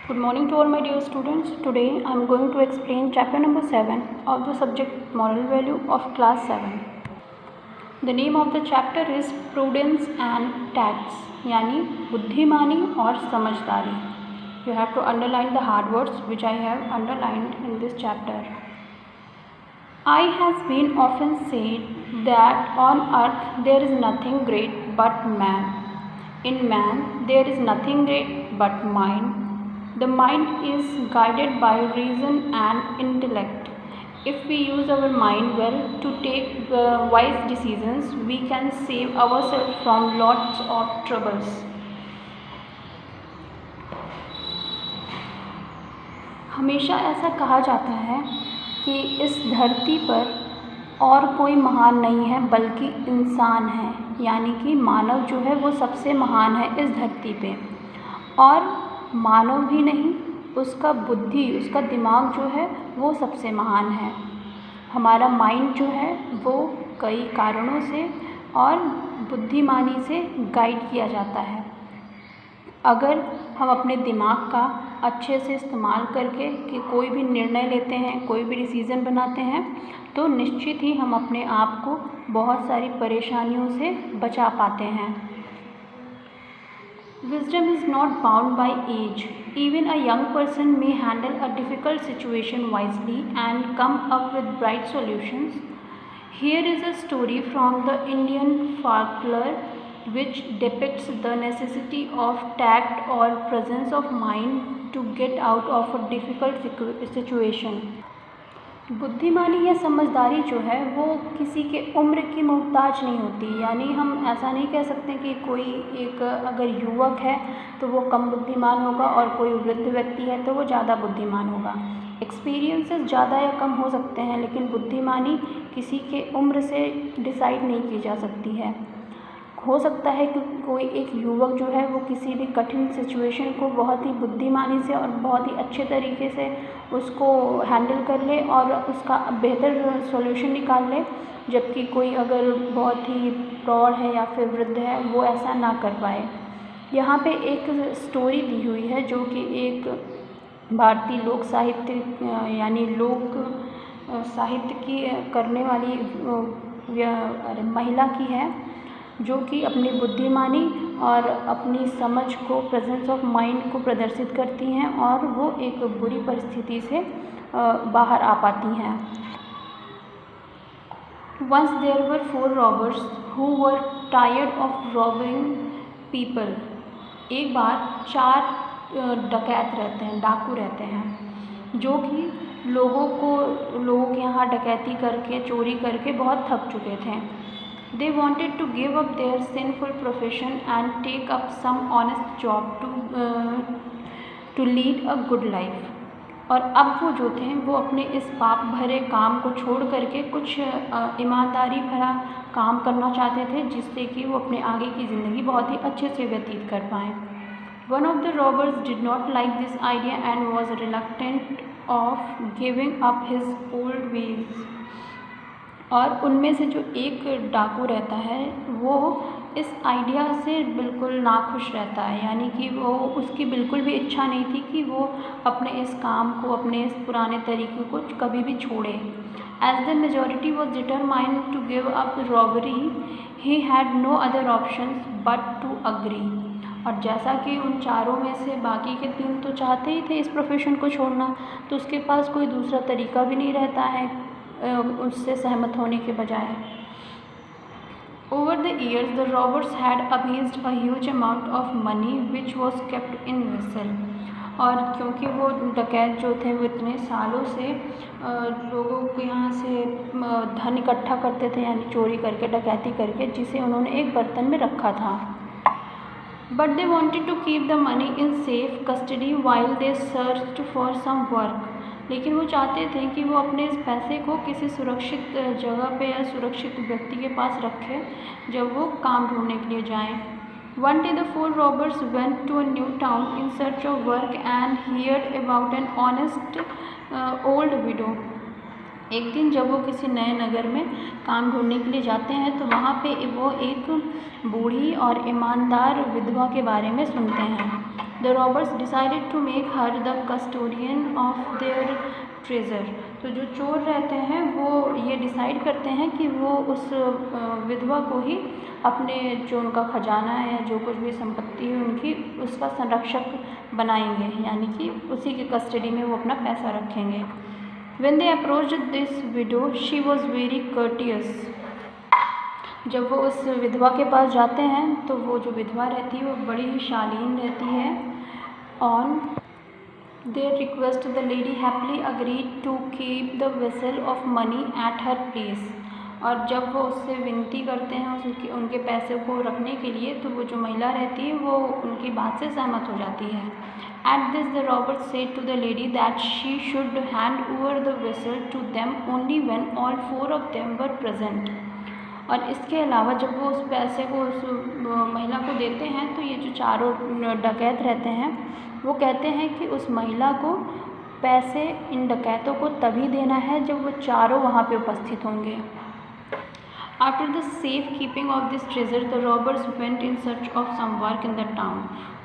Good morning to all my dear students. Today I am going to explain chapter number 7 of the subject moral value of class 7. The name of the chapter is prudence and tact, यानी बुद्धिमानी और समझदारी. You have to underline the hard words which I have underlined in this chapter. I has been often said that on earth there is nothing great but man. In man there is nothing great but mind. The mind is guided by reason and intellect. If we use our mind well to take wise decisions, we can save ourselves from lots of troubles. हमेशा ऐसा कहा जाता है कि इस धरती पर और कोई महान नहीं है बल्कि इंसान है, यानी कि मानव जो है वो सबसे महान है इस धरती पे. और मानव भी नहीं, उसका बुद्धि, उसका दिमाग जो है वो सबसे महान है. हमारा माइंड जो है वो कई कारणों से और बुद्धिमानी से गाइड किया जाता है. अगर हम अपने दिमाग का अच्छे से इस्तेमाल करके कि कोई भी निर्णय लेते हैं, कोई भी डिसीज़न बनाते हैं, तो निश्चित ही हम अपने आप को बहुत सारी परेशानियों से बचा पाते हैं. Wisdom is not bound by age. Even a young person may handle a difficult situation wisely and come up with bright solutions. Here is a story from the Indian folklore which depicts the necessity of tact or presence of mind to get out of a difficult situation. बुद्धिमानी या समझदारी जो है वो किसी के उम्र की मोहताज नहीं होती. यानी हम ऐसा नहीं कह सकते कि कोई एक अगर युवक है तो वो कम बुद्धिमान होगा और कोई वृद्ध व्यक्ति है तो वो ज़्यादा बुद्धिमान होगा. एक्सपीरियंसेस ज़्यादा या कम हो सकते हैं, लेकिन बुद्धिमानी किसी के उम्र से डिसाइड नहीं की जा सकती है. हो सकता है कि कोई एक युवक जो है वो किसी भी कठिन सिचुएशन को बहुत ही बुद्धिमानी से और बहुत ही अच्छे तरीके से उसको हैंडल कर ले और उसका बेहतर सॉल्यूशन निकाल ले, जबकि कोई अगर बहुत ही प्रौढ़ है या फिर वृद्ध है वो ऐसा ना कर पाए. यहाँ पे एक स्टोरी दी हुई है जो कि एक भारतीय लोक साहित्य यानी लोक साहित्य की करने वाली महिला की है, जो कि अपनी बुद्धिमानी और अपनी समझ को, प्रेजेंस ऑफ माइंड को प्रदर्शित करती हैं और वो एक बुरी परिस्थिति से बाहर आ पाती हैं. Once there were 4 robbers who were tired of robbing people. एक बार 4 डकैत रहते हैं, डाकू रहते हैं, जो कि लोगों के यहाँ डकैती करके, चोरी करके बहुत थक चुके थे. They wanted to give up their sinful profession and take up some honest job to lead a good life. और अब वो जो थे वो अपने इस पाप भरे काम को छोड़ करके कुछ ईमानदारी भरा काम करना चाहते थे, जिससे कि वो अपने आगे की ज़िंदगी बहुत ही अच्छे से व्यतीत कर पाएँ. One of the robbers did not like this idea and was reluctant of giving up his old ways. और उनमें से जो एक डाकू रहता है वो इस आइडिया से बिल्कुल नाखुश रहता है, यानी कि वो उसकी बिल्कुल भी इच्छा नहीं थी कि वो अपने इस काम को, अपने इस पुराने तरीके को कभी भी छोड़े. As the majority was determined to give up robbery, he had no other options but to agree. और जैसा कि उन चारों में से बाकी के 3 तो चाहते ही थे इस प्रोफेशन को छोड़ना, तो उसके पास कोई दूसरा तरीका भी नहीं रहता है उससे सहमत होने के बजाय. Over the years, the robbers had amassed a huge amount of money which was kept in vessel. और क्योंकि वो डकैत जो थे वो इतने सालों से लोगों के यहाँ से धन इकट्ठा करते थे, यानी चोरी करके, डकैती करके, जिसे उन्होंने एक बर्तन में रखा था. But they wanted to keep the money in safe custody while they searched for some work. लेकिन वो चाहते थे कि वो अपने इस पैसे को किसी सुरक्षित जगह पे या सुरक्षित व्यक्ति के पास रखें जब वो काम ढूंढने के लिए जाएं. One day the 4 robbers went to a new town in search of work and heard about an honest old widow. एक दिन जब वो किसी नए नगर में काम ढूंढने के लिए जाते हैं तो वहाँ पे वो एक बूढ़ी और ईमानदार विधवा के बारे में सुनते हैं. The robbers decided to make her the custodian of their treasure. तो जो चोर रहते हैं वो ये डिसाइड करते हैं कि वो उस विधवा को ही अपने जो उनका खजाना है या जो कुछ भी संपत्ति है उनकी उसका संरक्षक बनाएंगे, यानी कि उसी की कस्टडी में वो अपना पैसा रखेंगे. When they approached this widow, she was very courteous. जब वो उस विधवा के पास जाते हैं तो वो जो विधवा रहती है वो बड़ी ही शालीन रहती है. On their request, the lady happily agreed to keep the vessel of money at her place. और जब वो उससे विनती करते हैं उनके पैसे को रखने के लिए तो वो जो महिला रहती है वो उनकी बात से सहमत हो जाती है. At this, the robbers said to the lady that she should hand over the vessel to them only when all 4 of them were present. और इसके अलावा जब वो उस पैसे को उस महिला को देते हैं तो ये जो चारों डकैत रहते हैं वो कहते हैं कि उस महिला को पैसे इन डकैतों को तभी देना है जब वो चारों वहाँ पे उपस्थित होंगे. After the safe keeping of this treasure, the robbers went in search of some work in the town.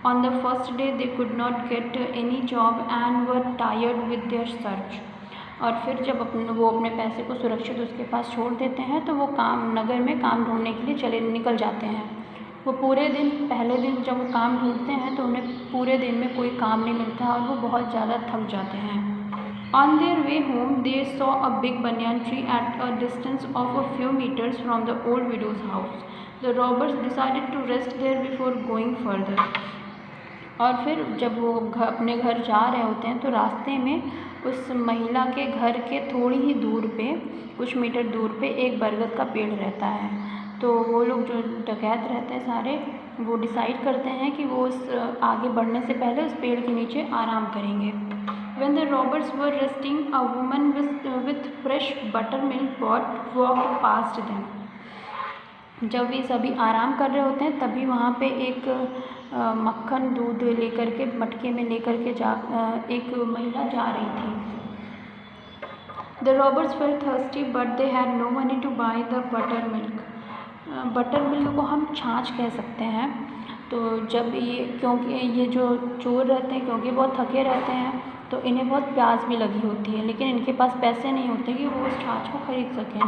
On the first day, they could not get any job and were tired with their search. और फिर जब वो अपने पैसे को सुरक्षित उसके पास छोड़ देते हैं तो वो नगर में काम ढूंढने के लिए निकल जाते हैं. वो पूरे दिन पहले दिन जब वो काम ढूंढते हैं तो उन्हें पूरे दिन में कोई काम नहीं मिलता और वो बहुत ज़्यादा थक जाते हैं. On their way home, they saw a big banyan tree at a distance of a few meters from the old widow's house. The robbers decided to rest there before going further. और फिर जब वो अपने घर जा रहे होते हैं तो रास्ते में उस महिला के घर के थोड़ी ही दूर पे कुछ मीटर दूर पे एक बरगद का पेड़ रहता है. तो वो लोग जो डकैत रहते हैं सारे वो डिसाइड करते हैं कि वो उस आगे बढ़ने से पहले उस पेड़ के नीचे आराम करेंगे. When the robbers were resting, a woman with fresh buttermilk pot walked past them. जब वे सभी आराम कर रहे होते हैं तभी वहाँ पे एक मक्खन दूध लेकर के मटके में लेकर के एक महिला जा रही थी. The robbers felt thirsty, but they had no money to buy the buttermilk. Buttermilk को हम छाछ कह सकते हैं. तो जब क्योंकि ये जो चोर रहते हैं क्योंकि बहुत थके रहते हैं तो इन्हें बहुत प्यास भी लगी होती है, लेकिन इनके पास पैसे नहीं होते कि वो उस छाछ को खरीद सकें.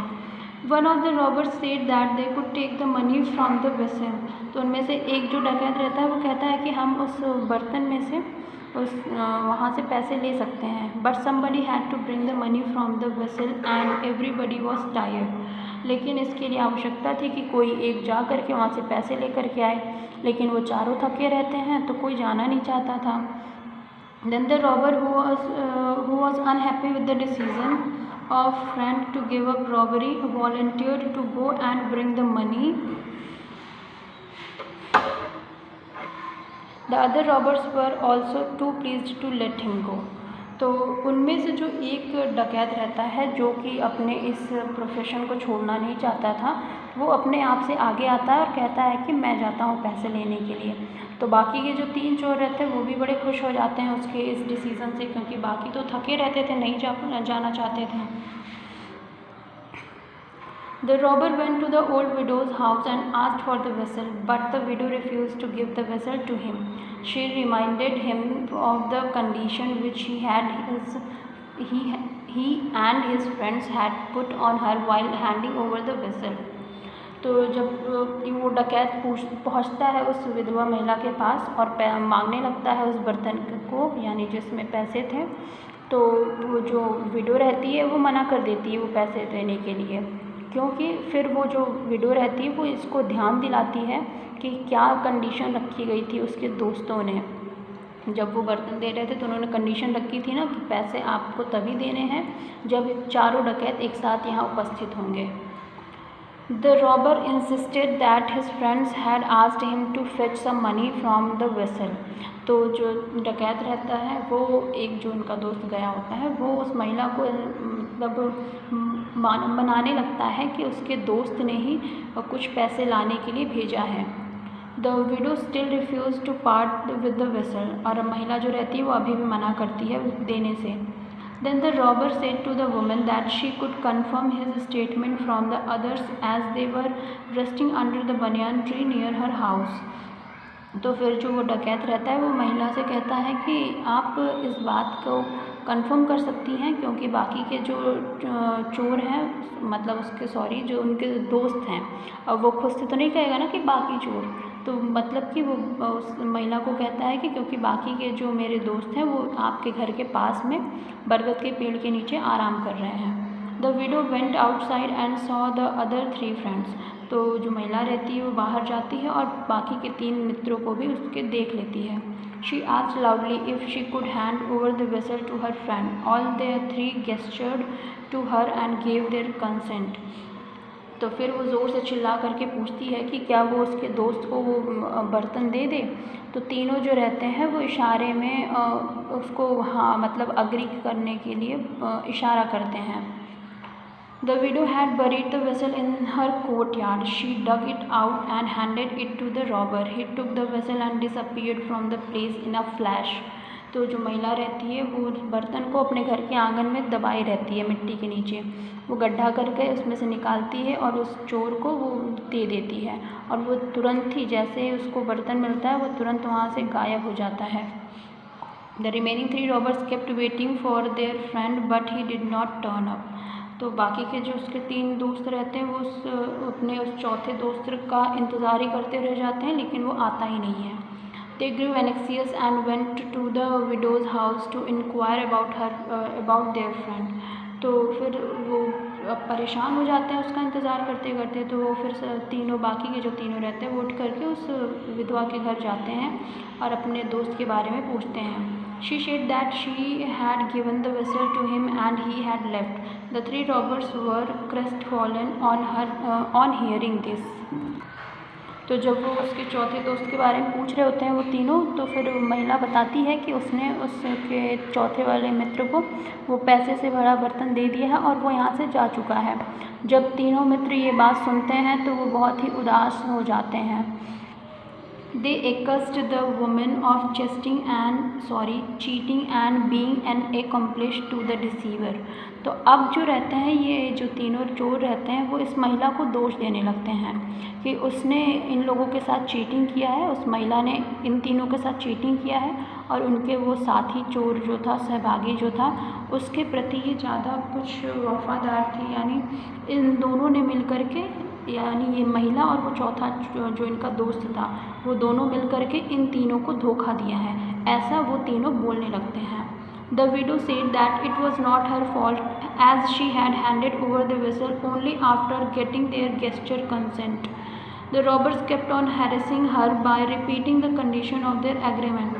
One of the robbers said that they could take the money from the vessel. तो उनमें से एक जो डकैत रहता है वो कहता है कि हम उस बर्तन में से वहाँ से पैसे ले सकते हैं. But somebody had to bring the money from the vessel and everybody was tired. लेकिन इसके लिए आवश्यकता थी कि कोई एक जा कर के वहाँ से पैसे लेकर के आए, लेकिन वो चारों थके रहते हैं तो कोई जाना नहीं चाहता था. Then the robber who was unhappy with the decision of friend to give up robbery volunteered to go and bring the money. The other robbers were also too pleased to let him go. तो उनमें से जो एक डकैत रहता है जो कि अपने इस प्रोफेशन को छोड़ना नहीं चाहता था वो अपने आप से आगे आता है और कहता है कि मैं जाता हूँ पैसे लेने के लिए. तो बाकी के जो 3 चोर रहते हैं वो भी बड़े खुश हो जाते हैं उसके इस डिसीज़न से, क्योंकि बाकी तो थके रहते थे, नहीं जाना चाहते थे. The robber went to the old widow's house and asked for the vessel, but the widow refused to give the vessel to him. She reminded him of the condition which he and his friends had put on her while handing over the vessel. तो जब वो डकैत पहुँचता है उस विधवा महिला के पास और मांगने लगता है उस बर्तन को, यानी जिसमें पैसे थे, तो वो जो विडो रहती है वो मना कर देती है वो पैसे देने के लिए, क्योंकि फिर वो जो विडो रहती है वो इसको ध्यान दिलाती है कि क्या कंडीशन रखी गई थी उसके दोस्तों ने. जब वो बर्तन दे रहे थे तो उन्होंने कंडीशन रखी थी ना कि पैसे आपको तभी देने हैं जब चारों डकैत एक साथ यहाँ उपस्थित होंगे. The robber insisted that his friends had asked him to fetch some money from the vessel. तो जो डकैत रहता है वो एक जो उनका दोस्त गया होता है वो उस महिला को मतलब मनाने लगता है कि उसके दोस्त ने ही कुछ पैसे लाने के लिए भेजा है. The widow still refused to part with the vessel. और महिला जो रहती है वो अभी भी मना करती है देने से. Then the robber said to the woman that she could confirm his statement from the others as they were resting under the banyan tree near her house. तो फिर जो वो डकैत रहता है वो महिला से कहता है कि आप इस बात को कंफर्म कर सकती हैं, क्योंकि बाकी के जो चोर हैं, मतलब उसके सॉरी जो उनके दोस्त हैं, अब वो खुद से तो नहीं कहेगा ना कि बाकी चोर, तो मतलब कि वो उस महिला को कहता है कि क्योंकि बाकी के जो मेरे दोस्त हैं वो आपके घर के पास में बरगद के पेड़ के नीचे आराम कर रहे हैं। The widow went outside and saw the other 3 friends. तो जो महिला रहती है वो बाहर जाती है और बाकी के 3 मित्रों को भी उसके देख लेती है। She asked loudly if she could hand over the vessel to her friend. All their 3 gestured to her and gave their consent. तो फिर वो ज़ोर से चिल्ला करके पूछती है कि क्या वो उसके दोस्त को वो बर्तन दे दे। तो तीनों जो रहते हैं वो इशारे में उसको हाँ मतलब अग्री करने के लिए इशारा करते हैं। The widow had buried the vessel in her courtyard. She dug it out and handed it to the robber. He took the vessel and disappeared from the place in a flash. तो जो महिला रहती है वो बर्तन को अपने घर के आंगन में दबाई रहती है मिट्टी के नीचे, वो गड्ढा करके उसमें से निकालती है और उस चोर को वो दे देती है, और वो तुरंत ही जैसे ही उसको बर्तन मिलता है वो तुरंत वहाँ से गायब हो जाता है। The remaining 3 robbers kept waiting for their friend but he did not turn up. तो बाकी के जो उसके 3 दोस्त रहते हैं वो अपने उस चौथे दोस्त का इंतज़ार ही करते रह जाते हैं, लेकिन वो आता ही नहीं है। They grew anxious and went to the widow's house to inquire about their friend. तो फिर वो परेशान हो जाते हैं उसका इंतज़ार करते करते, तो वो फिर तीनों बाकी के जो तीनों रहते हैं वो उठ करके उस विधवा के घर जाते हैं और अपने दोस्त के बारे में पूछते हैं। She said that she had given the vessel to him and he had left. The 3 robbers were crestfallen on hearing this. तो जब वो उसके चौथे दोस्त के बारे में पूछ रहे होते हैं वो तीनों, तो फिर महिला बताती है कि उसने उसके चौथे वाले मित्र को वो पैसे से भरा बर्तन दे दिया है और वो यहाँ से जा चुका है। जब तीनों मित्र ये बात सुनते हैं तो वो बहुत ही उदास हो जाते हैं। They accused the woman of cheating and being an accomplice to the deceiver. तो अब जो रहते हैं ये जो तीनों चोर रहते हैं वो इस महिला को दोष देने लगते हैं कि उसने इन लोगों के साथ चीटिंग किया है, उस महिला ने इन तीनों के साथ चीटिंग किया है और उनके वो साथी चोर जो था, सहभागी जो था, उसके प्रति ये ज़्यादा कुछ वफादार थी। यानी इन दोनों ने मिल कर के, यानी ये महिला और वो चौथा जो इनका दोस्त था, वो दोनों मिल कर के इन तीनों को धोखा दिया है, ऐसा वो तीनों बोलने लगते हैं। The widow said that it was not her fault as she had handed over the vessel only after getting their gesture consent. The robbers kept on harassing her by repeating the condition of their agreement.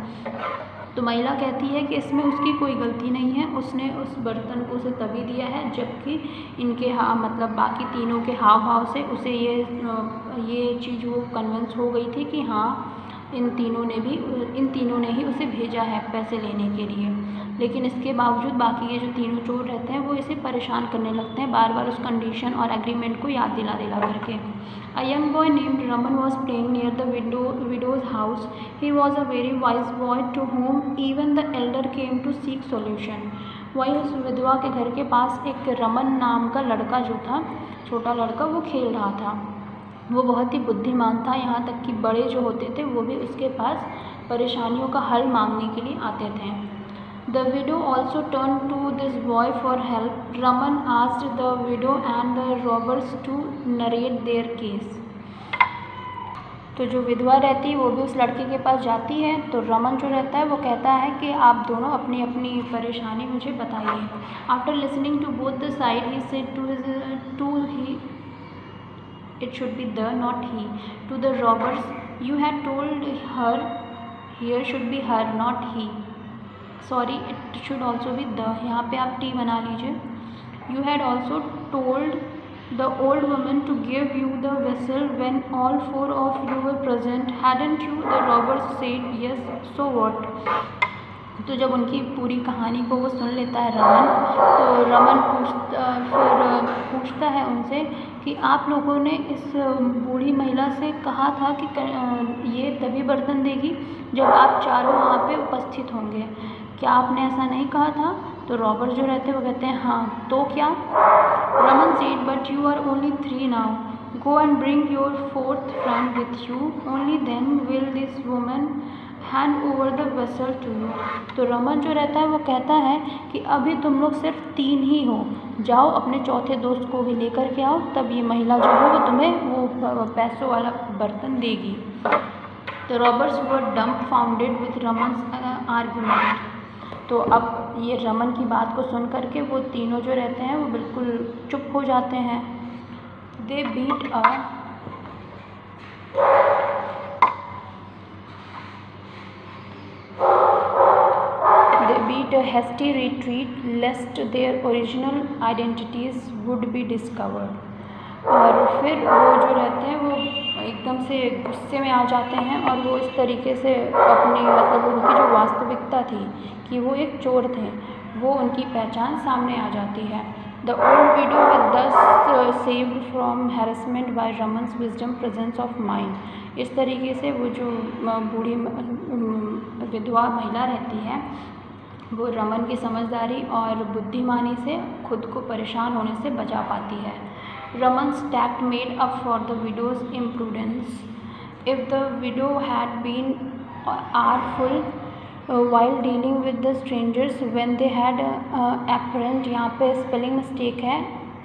तो महिला कहती है कि इसमें उसकी कोई गलती नहीं है, उसने उस बर्तन को उसे तभी दिया है जबकि इनके मतलब बाकी तीनों के हाव भाव से उसे ये चीज़ वो कन्विंस हो गई थी कि हाँ इन तीनों ने ही उसे भेजा है पैसे लेने के लिए। लेकिन इसके बावजूद बाकी के जो तीनों चोर रहते हैं वो इसे परेशान करने लगते हैं, बार बार उस कंडीशन और एग्रीमेंट को याद दिला करके। A young boy named Raman was playing near the widow's house. He was a very wise boy to whom even the elder came to seek solution. वहीं उस विधवा के घर के पास एक रमन नाम का लड़का जो था, छोटा लड़का, वो खेल रहा था। वो बहुत ही बुद्धिमान था, यहाँ तक कि बड़े जो होते थे वो भी उसके पास परेशानियों का हल मांगने के लिए आते थे। The widow also turned to this boy for help. Raman asked the widow and the robbers to narrate their case. तो जो विधवा रहती है वो भी उस लड़के के पास जाती है, तो रमन जो रहता है वो कहता है कि आप दोनों अपनी अपनी परेशानी मुझे बताइए। After listening to both the side, he said it should be the, not he. To the robbers, you had told her, here should be her, not he. Sorry, it should also be the, यहाँ पे आप टी बना लीजिए। You had also told the old woman to give you the vessel when all 4 of you were present, hadn't you? The robbers said yes, so what? तो जब उनकी पूरी कहानी को वो सुन लेता है रमन, तो रमन पूछता है उनसे कि आप लोगों ने इस बूढ़ी महिला से कहा था कि ये तभी बर्तन देगी जब आप चारों वहाँ पे उपस्थित होंगे, क्या आपने ऐसा नहीं कहा था? तो रॉबर्ट जो रहते हैं वो कहते हैं हाँ, तो क्या? Raman said but you are only 3 now, Go and bring your fourth friend with you. Only then will this woman hand over the vessel to you. तो रमन जो रहता है वो कहता है कि अभी तुम लोग सिर्फ 3 ही हो, जाओ अपने चौथे दोस्त को भी लेकर के आओ, तब ये महिला जो है वो तुम्हें वो पैसों वाला बर्तन देगी। The robbers were dumbfounded with Raman's argument. तो अब ये रमन की बात को सुन करके वो तीनों जो रहते हैं वो बिल्कुल चुप हो जाते हैं। They beat a hasty retreat lest their original identities would be discovered। और फिर वो जो रहते हैं वो एकदम से गुस्से में आ जाते हैं और वो इस तरीके से अपनी मतलब उनकी जो वास्तविकता थी कि वो एक चोर थे, वो उनकी पहचान सामने आ जाती है। The old widow was thus saved from harassment by Raman's wisdom presence of mind. इस तरीके से वो जो बूढ़ी विधवा महिला रहती है वो रमन की समझदारी और बुद्धिमानी से खुद को परेशान होने से बचा पाती है। Raman's tact made up for the widow's imprudence. If the widow had been artful while dealing with the strangers when they had apparent, यहाँ पे स्पेलिंग मिस्टेक है,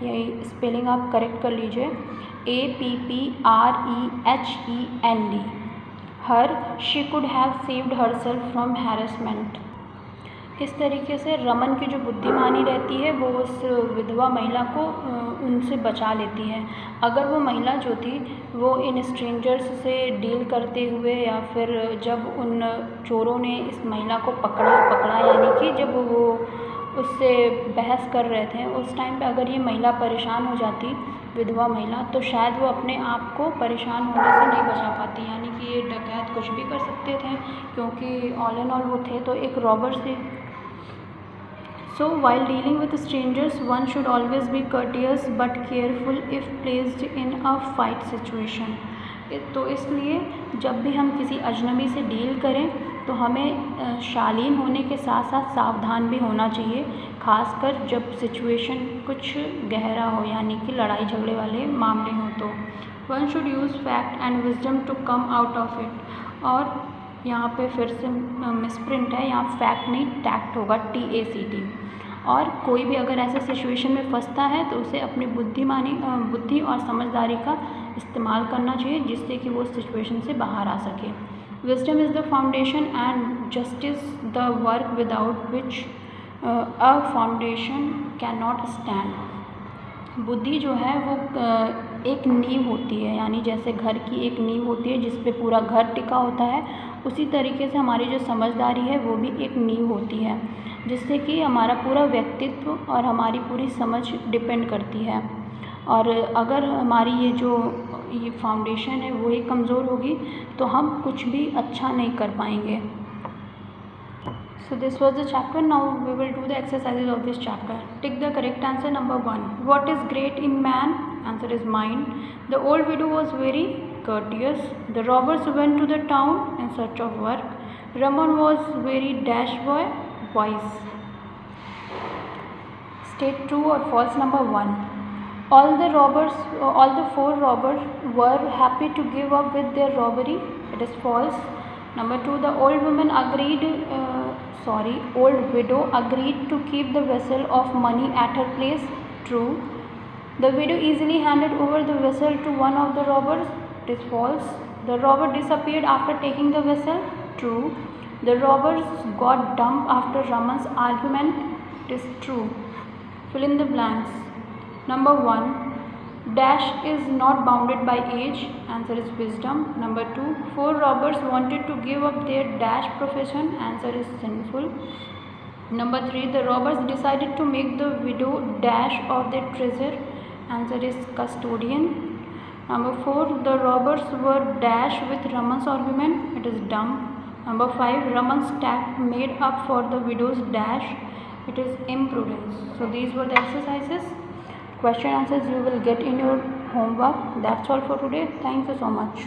यही स्पेलिंग आप करेक्ट कर लीजिए, APPREHEND, her she could have saved herself from harassment. इस तरीके से रमन की जो बुद्धिमानी रहती है वो उस विधवा महिला को उनसे बचा लेती है। अगर वो महिला जो थी वो इन स्ट्रेंजर्स से डील करते हुए या फिर जब उन चोरों ने इस महिला को पकड़ा यानी कि जब वो उससे बहस कर रहे थे उस टाइम पे अगर ये महिला परेशान हो जाती, विधवा महिला, तो शायद वो अपने आप को परेशान होने से नहीं बचा पाती। यानी कि ये डकैत कुछ भी कर सकते थे क्योंकि ऑल एंड ऑल वो थे तो एक रॉबर से। So while dealing with strangers, one should always be courteous but careful if placed in a fight situation। तो इसलिए जब भी हम किसी अजनबी से डील करें तो हमें शालीन होने के साथ साथ सावधान भी होना चाहिए, खासकर जब सिचुएशन कुछ गहरा हो यानी कि लड़ाई झगड़े वाले मामले हों तो। One should use fact and wisdom to come out of it. और यहाँ पे फिर से मिसप्रिंट है, यहाँ फैक्ट नहीं टैक्ट होगा, TACT। और कोई भी अगर ऐसे सिचुएशन में फंसता है तो उसे अपनी बुद्धि और समझदारी का इस्तेमाल करना चाहिए जिससे कि वो सिचुएशन से बाहर आ सके। Wisdom is the foundation and justice the work without which a foundation can not stand. बुद्धि जो है वो एक नींव होती है, यानी जैसे घर की एक नींव होती है जिस पे पूरा घर टिका होता है, उसी तरीके से हमारी जो समझदारी है वो भी एक नींव होती है जिससे कि हमारा पूरा व्यक्तित्व और हमारी पूरी समझ डिपेंड करती है। और अगर हमारी ये फाउंडेशन है वो ही कमज़ोर होगी तो हम कुछ भी अच्छा नहीं कर पाएंगे। So this was the chapter. Now we will do the exercises of this chapter. Take the correct answer. Number 1. What is great in man? Answer is mind. The old widow was very courteous. The robbers went to the town in search of work. Raman was very dash boy, wise. State true or false. Number 1. All the 4 robbers were happy to give up with their robbery. It is false. Number 2. The old widow agreed to keep the vessel of money at her place. True. The widow easily handed over the vessel to one of the robbers. It is false. The robber disappeared after taking the vessel. True. The robbers got dumped after Raman's argument. It is true. Fill in the blanks. Number 1. Dash is not bounded by age. Answer is wisdom. Number 2. 4 robbers wanted to give up their dash profession. Answer is sinful. Number 3. The robbers decided to make the widow dash of their treasure. Answer is custodian. Number 4. The robbers were dash with Raman's argument. It is dumb. Number 5. Raman's tact made up for the widow's dash. It is imprudence. So these were the exercises. Question answers you will get in your homework. That's all for today. Thank you so much.